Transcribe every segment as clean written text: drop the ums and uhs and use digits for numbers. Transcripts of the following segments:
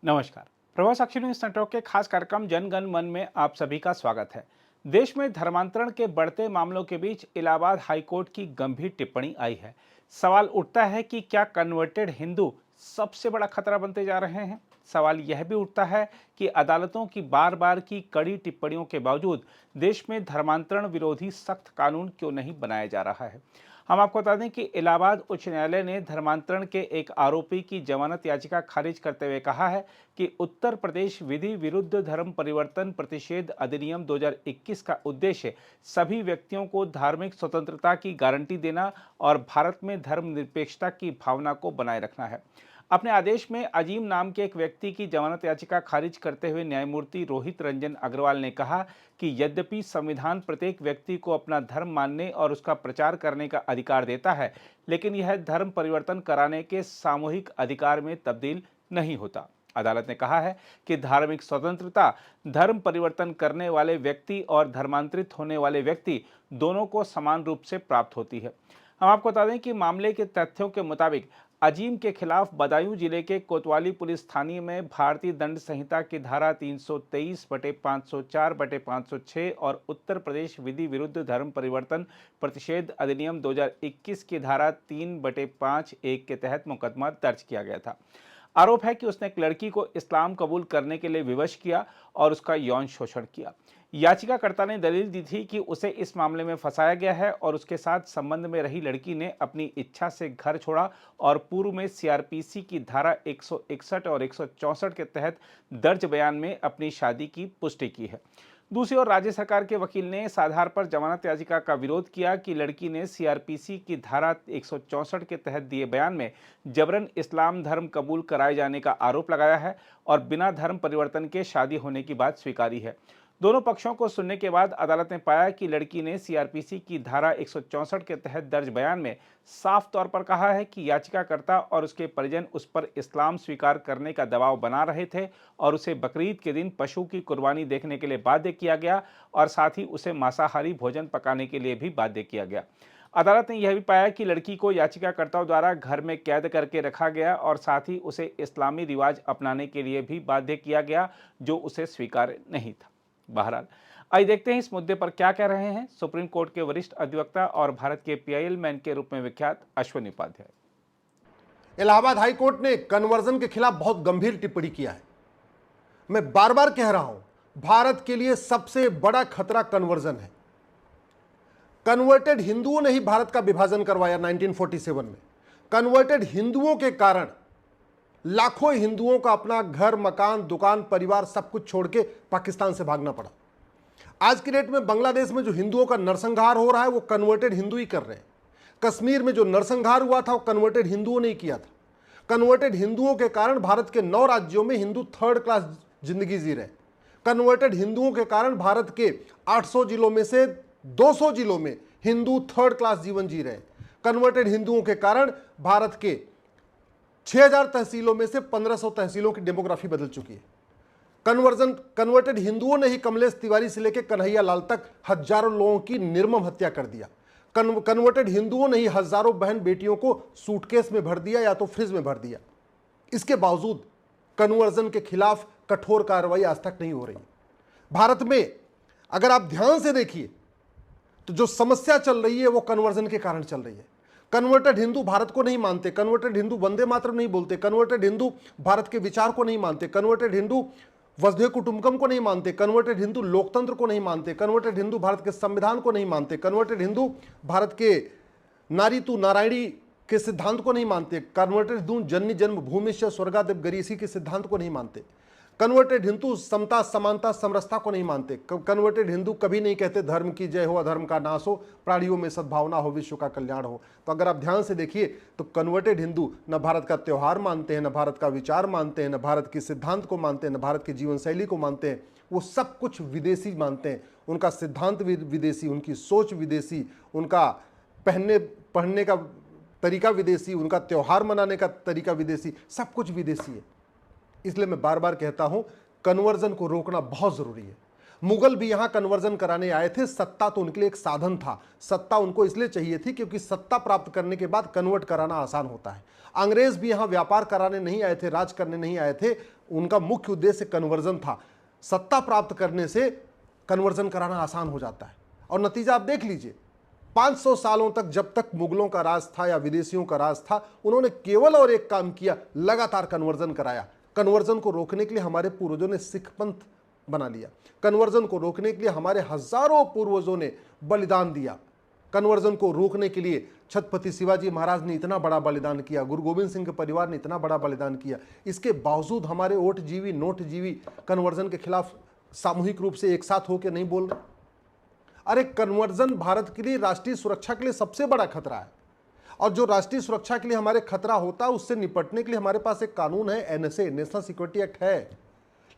नमस्कार। प्रभा साक्षी news network के खास कार्यक्रम जन गण मन में आप सभी का स्वागत है। देश में धर्मांतरण के बढ़ते मामलों के बीच इलाहाबाद हाईकोर्ट की गंभीर टिप्पणी आई है। सवाल उठता है कि क्या कन्वर्टेड हिंदू सबसे बड़ा खतरा बनते जा रहे हैं। सवाल यह भी उठता है कि अदालतों की बार बार की कड़ी टिप्पणियों के बावजूद देश में धर्मांतरण विरोधी सख्त कानून क्यों नहीं बनाया जा रहा है। हम आपको बता दें कि इलाहाबाद उच्च न्यायालय ने धर्मांतरण के एक आरोपी की जमानत याचिका खारिज करते हुए कहा है कि उत्तर प्रदेश विधि विरुद्ध धर्म परिवर्तन प्रतिषेध अधिनियम 2021 का उद्देश्य सभी व्यक्तियों को धार्मिक स्वतंत्रता की गारंटी देना और भारत में धर्मनिरपेक्षता की भावना को बनाए रखना है। अपने आदेश में अजीम नाम के एक व्यक्ति की जमानत याचिका खारिज करते हुए न्यायमूर्ति रोहित रंजन अग्रवाल ने कहा कि यद्यपि संविधान प्रत्येक व्यक्ति को अपना धर्म मानने और उसका प्रचार करने का अधिकार देता है, लेकिन यह धर्म परिवर्तन कराने के सामूहिक अधिकार में तब्दील नहीं होता। अदालत ने कहा है कि धार्मिक स्वतंत्रता धर्म परिवर्तन करने वाले व्यक्ति और धर्मांतरित होने वाले व्यक्ति दोनों को समान रूप से प्राप्त होती है। हम आपको बता दें कि मामले के तथ्यों के मुताबिक अजीम के खिलाफ बदायूं जिले के कोतवाली पुलिस थाने में भारतीय दंड संहिता की धारा 323/504/506 और उत्तर प्रदेश विधि विरुद्ध धर्म परिवर्तन प्रतिषेध अधिनियम 2021 की धारा 3/5(1) के तहत मुकदमा दर्ज किया गया था। आरोप है कि उसने एक लड़की को इस्लाम कबूल करने के लिए विवश किया और उसका यौन शोषण किया। याचिकाकर्ता ने दलील दी थी कि उसे इस मामले में फंसाया गया है और उसके साथ संबंध में रही लड़की ने अपनी इच्छा से घर छोड़ा और पूर्व में सीआरपीसी की धारा 161 और 164 के तहत दर्ज बयान में अपनी शादी की पुष्टि की है। दूसरी ओर राज्य सरकार के वकील ने इस आधार पर जमानत याचिका का विरोध किया कि लड़की ने सीआरपीसी की धारा 164 के तहत दिए बयान में जबरन इस्लाम धर्म कबूल कराए जाने का आरोप लगाया है और बिना धर्म परिवर्तन के शादी होने की बात स्वीकारी है। दोनों पक्षों को सुनने के बाद अदालत ने पाया कि लड़की ने सीआरपीसी की धारा 164 के तहत दर्ज बयान में साफ तौर पर कहा है कि याचिकाकर्ता और उसके परिजन उस पर इस्लाम स्वीकार करने का दबाव बना रहे थे और उसे बकरीद के दिन पशु की कुर्बानी देखने के लिए बाध्य किया गया और साथ ही उसे मांसाहारी भोजन पकाने के लिए भी बाध्य किया गया। अदालत ने यह भी पाया कि लड़की को याचिकाकर्ताओं द्वारा घर में कैद करके रखा गया और साथ ही उसे इस्लामी रिवाज अपनाने के लिए भी बाध्य किया गया, जो उसे स्वीकार्य नहीं था। बहरहाल, आइए देखते हैं इस मुद्दे पर क्या कह रहे हैं सुप्रीम कोर्ट के वरिष्ठ अधिवक्ता और भारत के पीआईएल मैन के रूप में विख्यात अश्विनी उपाध्याय। इलाहाबाद हाई कोर्ट ने कन्वर्जन के खिलाफ बहुत गंभीर टिप्पणी किया है। मैं बार बार कह रहा हूं, भारत के लिए सबसे बड़ा खतरा कन्वर्जन है। कन्वर्टेड हिंदुओं ने ही भारत का विभाजन करवाया 1947 में। कन्वर्टेड हिंदुओं के कारण लाखों हिंदुओं का अपना घर, मकान, दुकान, परिवार सब कुछ छोड़ के पाकिस्तान से भागना पड़ा। आज की डेट में बांग्लादेश में जो हिंदुओं का नरसंहार हो रहा है वो कन्वर्टेड हिंदू ही कर रहे हैं। कश्मीर में जो नरसंहार हुआ था वो कन्वर्टेड हिंदुओं ने ही किया था। कन्वर्टेड हिंदुओं के कारण भारत के 9 राज्यों में हिंदू थर्ड क्लास जिंदगी जी रहे हैं। कन्वर्टेड हिंदुओं के कारण भारत के 800 जिलों में से 200 जिलों में हिंदू थर्ड क्लास जीवन जी रहे हैं। कन्वर्टेड हिंदुओं के कारण भारत के 6000 तहसीलों में से 1500 तहसीलों की डेमोग्राफी बदल चुकी है। कन्वर्टेड हिंदुओं ने ही कमलेश तिवारी से लेकर कन्हैया लाल तक हजारों लोगों की निर्मम हत्या कर दिया। कन्वर्टेड हिंदुओं ने ही हजारों बहन बेटियों को सूटकेस में भर दिया या तो फ्रिज में भर दिया। इसके बावजूद कन्वर्जन के खिलाफ कठोर कार्रवाई आज तक नहीं हो रही। भारत में अगर आप ध्यान से देखिए तो जो समस्या चल रही है वो कन्वर्जन के कारण चल रही है। कन्वर्टेड हिंदू भारत को नहीं मानते, कन्वर्टेड हिंदू वंदे मातरम नहीं बोलते, कन्वर्टेड हिंदू भारत के विचार को नहीं मानते, कन्वर्टेड हिंदू वसुधैव कुटुंबकम को नहीं मानते, कन्वर्टेड हिंदू लोकतंत्र को नहीं मानते, कन्वर्टेड हिंदू भारत के संविधान को नहीं मानते, कन्वर्टेड हिंदू भारत के नारी तू नारायणी के सिद्धांत को नहीं मानते, कन्वर्टेड हिंदू जननी जन्मभूमि से स्वर्गादेव गरीयसी के सिद्धांत को नहीं मानते, कन्वर्टेड हिंदू समता समानता समरसता को नहीं मानते, कन्वर्टेड हिंदू कभी नहीं कहते धर्म की जय हो, अधर्म का नाश हो, प्राणियों में सद्भावना हो, विश्व का कल्याण हो। तो अगर आप ध्यान से देखिए तो कन्वर्टेड हिंदू न भारत का त्यौहार मानते हैं, न भारत का विचार मानते हैं, न भारत के सिद्धांत को मानते हैं, न भारत की जीवन शैली को मानते हैं। वो सब कुछ विदेशी मानते हैं। उनका सिद्धांत विदेशी, उनकी सोच विदेशी, उनका पहनने का तरीका विदेशी, उनका त्यौहार मनाने का तरीका विदेशी, सब कुछ विदेशी है। इसलिए मैं बार बार कहता हूं कन्वर्जन को रोकना बहुत जरूरी है। मुगल भी यहां कन्वर्जन कराने आए थे। सत्ता तो उनके लिए एक साधन था, सत्ता उनको इसलिए चाहिए थी क्योंकि सत्ता प्राप्त करने के बाद कन्वर्ट कराना आसान होता है। अंग्रेज भी यहां व्यापार कराने नहीं आए थे, राज करने नहीं आए थे, उनका मुख्य उद्देश्य कन्वर्जन था। सत्ता प्राप्त करने से कन्वर्जन कराना आसान हो जाता है और नतीजा आप देख लीजिए। 500 सालों तक, जब तक मुगलों का राज था या विदेशियों का राज था, उन्होंने केवल और एक काम किया, लगातार कन्वर्जन कराया। कन्वर्जन को रोकने के लिए हमारे पूर्वजों ने सिख पंथ बना लिया। कन्वर्जन को रोकने के लिए हमारे हजारों पूर्वजों ने बलिदान दिया। कन्वर्जन को रोकने के लिए छत्रपति शिवाजी महाराज ने इतना बड़ा बलिदान किया, गुरु गोविंद सिंह के परिवार ने इतना बड़ा बलिदान किया। इसके बावजूद हमारे ओटजीवी नोटजीवी कन्वर्जन के खिलाफ सामूहिक रूप से एक साथ होकर नहीं बोल रहे। अरे कन्वर्जन भारत के लिए, राष्ट्रीय सुरक्षा के लिए सबसे बड़ा खतरा है, और जो राष्ट्रीय सुरक्षा के लिए हमारे खतरा होता है उससे निपटने के लिए हमारे पास एक कानून है, एनएसए, नेशनल सिक्योरिटी एक्ट है।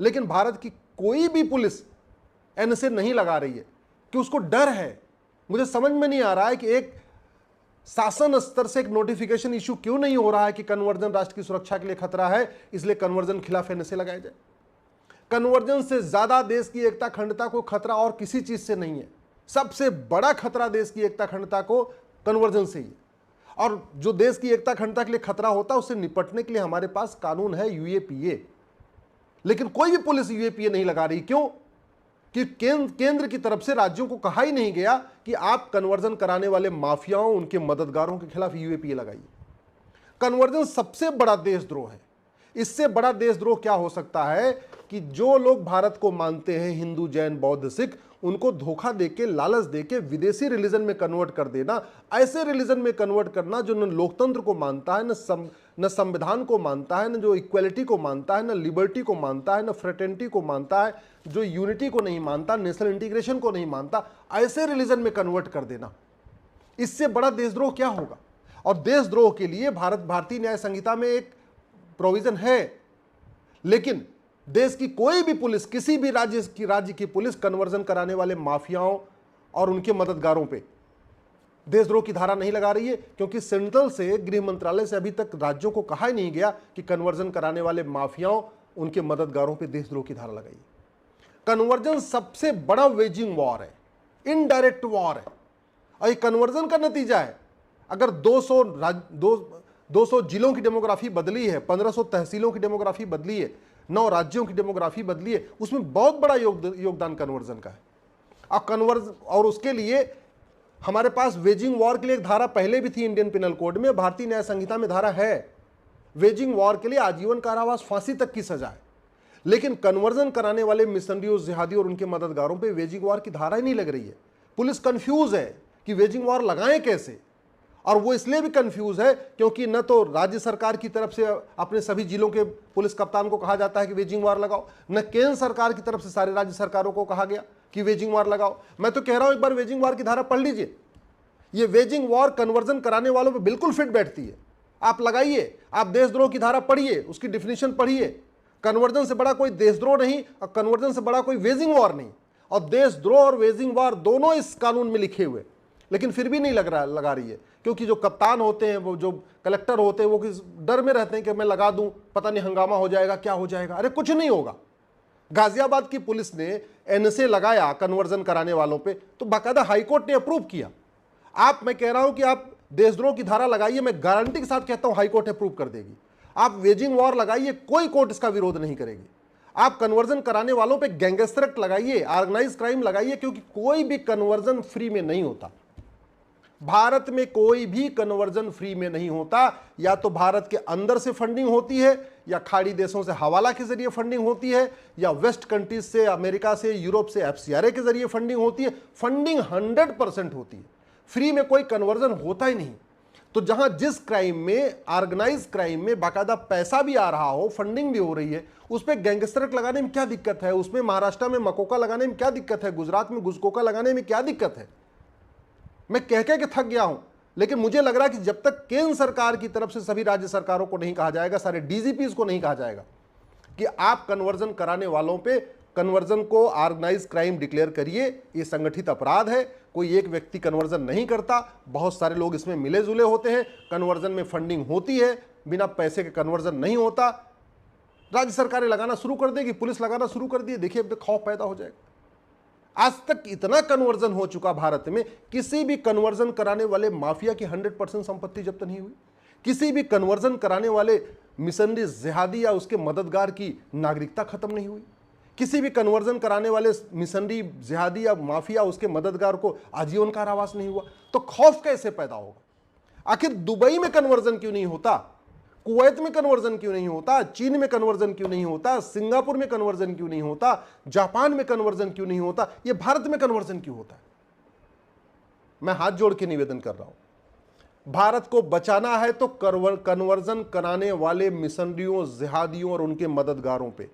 लेकिन भारत की कोई भी पुलिस एनएसए नहीं लगा रही है कि उसको डर है। मुझे समझ में नहीं आ रहा है कि एक शासन स्तर से एक नोटिफिकेशन इशू क्यों नहीं हो रहा है कि कन्वर्जन राष्ट्र की सुरक्षा के लिए खतरा है, इसलिए कन्वर्जन खिलाफ एनएसए लगाया जाए। कन्वर्जन से ज्यादा देश की एकता अखंडता को खतरा और किसी चीज से नहीं है। सबसे बड़ा खतरा देश की एकता अखंडता को कन्वर्जन से ही है। और जो देश की एकता अखंडता के लिए खतरा होता है उससे निपटने के लिए हमारे पास कानून है, यूएपीए। लेकिन कोई भी पुलिस यूएपीए नहीं लगा रही। क्यों? कि केंद्र की तरफ से राज्यों को कहा ही नहीं गया कि आप कन्वर्जन कराने वाले माफियाओं, उनके मददगारों के खिलाफ यूएपीए लगाइए। कन्वर्जन सबसे बड़ा देशद्रोह है। इससे बड़ा देशद्रोह क्या हो सकता है कि जो लोग भारत को मानते हैं, हिंदू, जैन, बौद्ध, सिख, उनको धोखा देके, लालच देके विदेशी रिलीजन में कन्वर्ट कर देना, ऐसे रिलीजन में कन्वर्ट करना जो न लोकतंत्र को मानता है, न संविधान को मानता है, न जो इक्वलिटी को मानता है, न लिबर्टी को मानता है, न फ्रेटर्निटी को मानता है, जो यूनिटी को नहीं मानता, नेशनल इंटीग्रेशन को नहीं मानता, ऐसे रिलीजन में कन्वर्ट कर देना, इससे बड़ा देशद्रोह क्या होगा? और देशद्रोह के लिए भारतीय न्याय संहिता में एक प्रोविजन है, लेकिन देश की कोई भी पुलिस, किसी भी राज्य की पुलिस कन्वर्जन कराने वाले माफियाओं और उनके मददगारों पे देशद्रोह की धारा नहीं लगा रही है, क्योंकि सेंट्रल से, गृह मंत्रालय से अभी तक राज्यों को कहा ही नहीं गया कि कन्वर्जन कराने वाले माफियाओं, उनके मददगारों पे देशद्रोह की धारा लगाइए। कन्वर्जन सबसे बड़ा वेजिंग वॉर है, इनडायरेक्ट वॉर है, और ये कन्वर्जन का नतीजा है। अगर 200 जिलों की डेमोग्राफी बदली है, 1500 तहसीलों की डेमोग्राफी बदली है, 9 राज्यों की डेमोग्राफी बदली है, उसमें बहुत बड़ा योगदान कन्वर्जन का है। और उसके लिए हमारे पास वेजिंग वॉर के लिए एक धारा पहले भी थी इंडियन पिनल कोड में, भारतीय न्याय संहिता में धारा है। वेजिंग वॉर के लिए आजीवन कारावास, फांसी तक की सजा है। लेकिन कन्वर्जन कराने वाले मिशनरियों, जिहादी और उनके मददगारों पे वेजिंग वॉर की धारा ही नहीं लग रही है। पुलिस कंफ्यूज है कि वेजिंग वॉर लगाएं कैसे, और वो इसलिए भी कंफ्यूज है क्योंकि न तो राज्य सरकार की तरफ से अपने सभी जिलों के पुलिस कप्तान को कहा जाता है कि वेजिंग वॉर लगाओ, न केंद्र सरकार की तरफ से सारे राज्य सरकारों को कहा गया कि वेजिंग वॉर लगाओ। मैं तो कह रहा हूं एक बार वेजिंग वॉर की धारा पढ़ लीजिए। ये वेजिंग वॉर कन्वर्जन कराने वालों पे बिल्कुल फिट बैठती है। आप लगाइए, आप देशद्रोह की धारा पढ़िए, उसकी डिफिनेशन पढ़िए। कन्वर्जन से बड़ा कोई देशद्रोह नहीं और कन्वर्जन से बड़ा कोई वेजिंग वॉर नहीं, और देशद्रोह और वेजिंग वॉर दोनों इस कानून में लिखे हुए, लेकिन फिर भी नहीं लगा रही है, क्योंकि जो कप्तान होते हैं, वो जो कलेक्टर होते हैं, वो किस डर में रहते हैं कि मैं लगा दूं, पता नहीं हंगामा हो जाएगा, क्या हो जाएगा। अरे कुछ नहीं होगा। गाजियाबाद की पुलिस ने एनएसए लगाया कन्वर्जन कराने वालों पे, तो बाकायदा हाईकोर्ट ने अप्रूव किया। मैं कह रहा हूं कि आप देशद्रोह की धारा लगाइए, मैं गारंटी के साथ कहता हूं हाईकोर्ट अप्रूव कर देगी। आप वेजिंग वॉर लगाइए, कोई कोर्ट इसका विरोध नहीं करेगी। आप कन्वर्जन कराने वालों पे गैंगस्टर एक्ट लगाइए, ऑर्गेनाइज क्राइम लगाइए, क्योंकि कोई भी कन्वर्जन फ्री में नहीं होता। भारत में कोई भी कन्वर्जन फ्री में नहीं होता। या तो भारत के अंदर से फंडिंग होती है, या खाड़ी देशों से हवाला के जरिए फंडिंग होती है, या वेस्ट कंट्रीज से, अमेरिका से, यूरोप से एफसीआरए के जरिए फंडिंग होती है। फंडिंग 100% होती है, फ्री में कोई कन्वर्जन होता ही नहीं। तो जहां जिस क्राइम में, ऑर्गेनाइज क्राइम में बाकायदा पैसा भी आ रहा हो, फंडिंग भी हो रही है, उस पर गैंगस्टर एक्ट लगाने में क्या दिक्कत है? उसमें महाराष्ट्र में मकोका लगाने में क्या दिक्कत है? गुजरात में गुजकोका लगाने में क्या दिक्कत है? मैं कह के थक गया हूं, लेकिन मुझे लग रहा है कि जब तक केंद्र सरकार की तरफ से सभी राज्य सरकारों को नहीं कहा जाएगा, सारे डीजीपीज को नहीं कहा जाएगा कि आप कन्वर्जन कराने वालों पे कन्वर्जन को ऑर्गेनाइज क्राइम डिक्लेयर करिए, ये संगठित अपराध है, कोई एक व्यक्ति कन्वर्जन नहीं करता, बहुत सारे लोग इसमें मिले जुले होते हैं, कन्वर्जन में फंडिंग होती है, बिना पैसे के कन्वर्जन नहीं होता। राज्य सरकारें लगाना शुरू कर देगी, पुलिस लगाना शुरू कर दी, देखिए अब खौफ पैदा हो जाएगा। आज तक इतना कन्वर्जन हो चुका भारत में, किसी भी कन्वर्जन कराने वाले माफिया की 100% संपत्ति जब्त नहीं हुई, किसी भी कन्वर्जन कराने वाले मिशनरी जिहादी या उसके मददगार की नागरिकता खत्म नहीं हुई, किसी भी कन्वर्जन कराने वाले मिशनरी जिहादी या माफिया उसके मददगार को आजीवन कारावास नहीं हुआ। तो खौफ कैसे पैदा होगा? आखिर दुबई में कन्वर्जन क्यों नहीं होता, कुवैत में कन्वर्जन क्यों नहीं होता, चीन में कन्वर्जन क्यों नहीं होता, सिंगापुर में कन्वर्जन क्यों नहीं होता, जापान में कन्वर्जन क्यों नहीं होता, यह भारत में कन्वर्जन क्यों होता है? मैं हाथ जोड़ के निवेदन कर रहा हूं, भारत को बचाना है तो कन्वर्जन कराने वाले मिशनरियों, जिहादियों और उनके मददगारों पे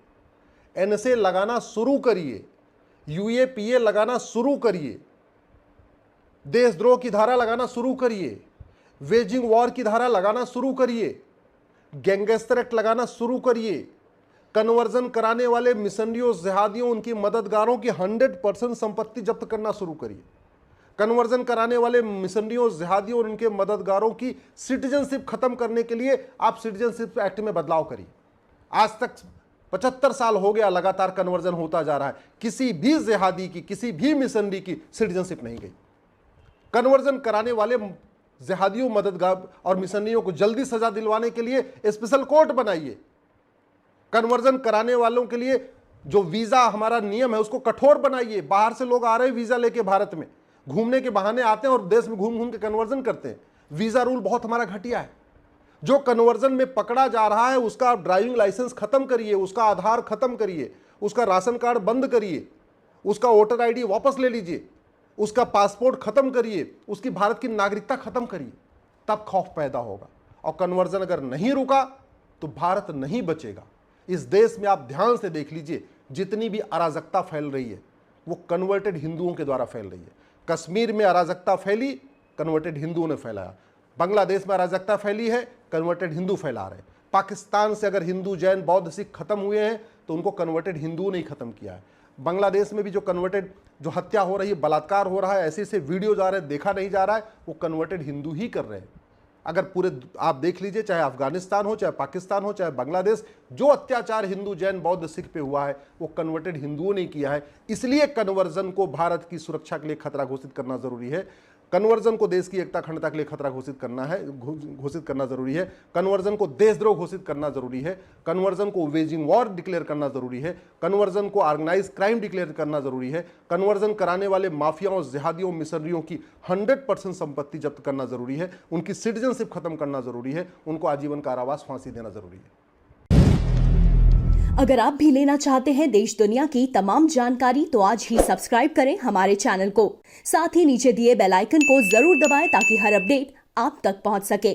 एनएसए लगाना शुरू करिए, यूएपीए लगाना शुरू करिए, देशद्रोह की धारा लगाना शुरू करिए, वेजिंग वॉर की धारा लगाना शुरू करिए, गैंगस्टर एक्ट लगाना शुरू करिए, कन्वर्जन कराने वाले मिशनरियों, जिहादियों, उनकी मददगारों की 100% संपत्ति जब्त करना शुरू करिए, कन्वर्जन कराने वाले मिशनरियों, जिहादियों और उनके मददगारों की सिटीजनशिप खत्म करने के लिए आप सिटीजनशिप एक्ट में बदलाव करिए। आज तक 75 साल हो गया लगातार कन्वर्जन होता जा रहा है, किसी भी जिहादी की, किसी भी मिशनरी की सिटीजनशिप नहीं गई। कन्वर्जन कराने वाले जिहादियों, मददगार और मिशनरियों को जल्दी सजा दिलवाने के लिए स्पेशल कोर्ट बनाइए। कन्वर्जन कराने वालों के लिए जो वीजा हमारा नियम है उसको कठोर बनाइए। बाहर से लोग आ रहे हैं वीजा लेके भारत में, घूमने के बहाने आते हैं और देश में घूम घूम के कन्वर्जन करते हैं। वीजा रूल बहुत हमारा घटिया है। जो कन्वर्जन में पकड़ा जा रहा है उसका ड्राइविंग लाइसेंस खत्म करिए, उसका आधार खत्म करिए, उसका राशन कार्ड बंद करिए, उसका वोटर आईडी वापस ले लीजिए, उसका पासपोर्ट खत्म करिए, उसकी भारत की नागरिकता खत्म करिए, तब खौफ पैदा होगा। और कन्वर्जन अगर नहीं रुका तो भारत नहीं बचेगा। इस देश में आप ध्यान से देख लीजिए, जितनी भी अराजकता फैल रही है वो कन्वर्टेड हिंदुओं के द्वारा फैल रही है। कश्मीर में अराजकता फैली, कन्वर्टेड हिंदुओं ने फैलाया। बांग्लादेश में अराजकता फैली है, कन्वर्टेड हिंदू फैला रहे। पाकिस्तान से अगर हिंदू, जैन, बौद्ध, सिख खत्म हुए हैं तो उनको कन्वर्टेड हिंदुओं ने ही खत्म किया है। बांग्लादेश में भी जो कन्वर्टेड, जो हत्या हो रही है, बलात्कार हो रहा है, ऐसे ऐसे वीडियो जा रहे हैं, देखा नहीं जा रहा है, वो कन्वर्टेड हिंदू ही कर रहे हैं। अगर पूरे आप देख लीजिए, चाहे अफगानिस्तान हो, चाहे पाकिस्तान हो, चाहे बांग्लादेश, जो अत्याचार हिंदू, जैन, बौद्ध, सिख पे हुआ है वो कन्वर्टेड हिंदुओं ने किया है। इसलिए कन्वर्जन को भारत की सुरक्षा के लिए खतरा घोषित करना जरूरी है। कन्वर्जन को देश की एकता, अखंडता के लिए खतरा घोषित करना जरूरी है। कन्वर्जन को देशद्रोह घोषित करना जरूरी है। कन्वर्जन को वेजिंग वॉर डिक्लेयर करना जरूरी है। कन्वर्जन को ऑर्गेनाइज क्राइम डिक्लेयर करना जरूरी है। कन्वर्जन कराने वाले माफियाओं, जिहादियों, मिशनरियों की 100% संपत्ति जब्त करना जरूरी है। उनकी सिटीजनशिप खत्म करना जरूरी है। उनको आजीवन कारावास, फांसी देना जरूरी है। अगर आप भी लेना चाहते हैं देश दुनिया की तमाम जानकारी तो आज ही सब्सक्राइब करें हमारे चैनल को। साथ ही नीचे दिए बेल आइकन को जरूर दबाएं ताकि हर अपडेट आप तक पहुंच सके।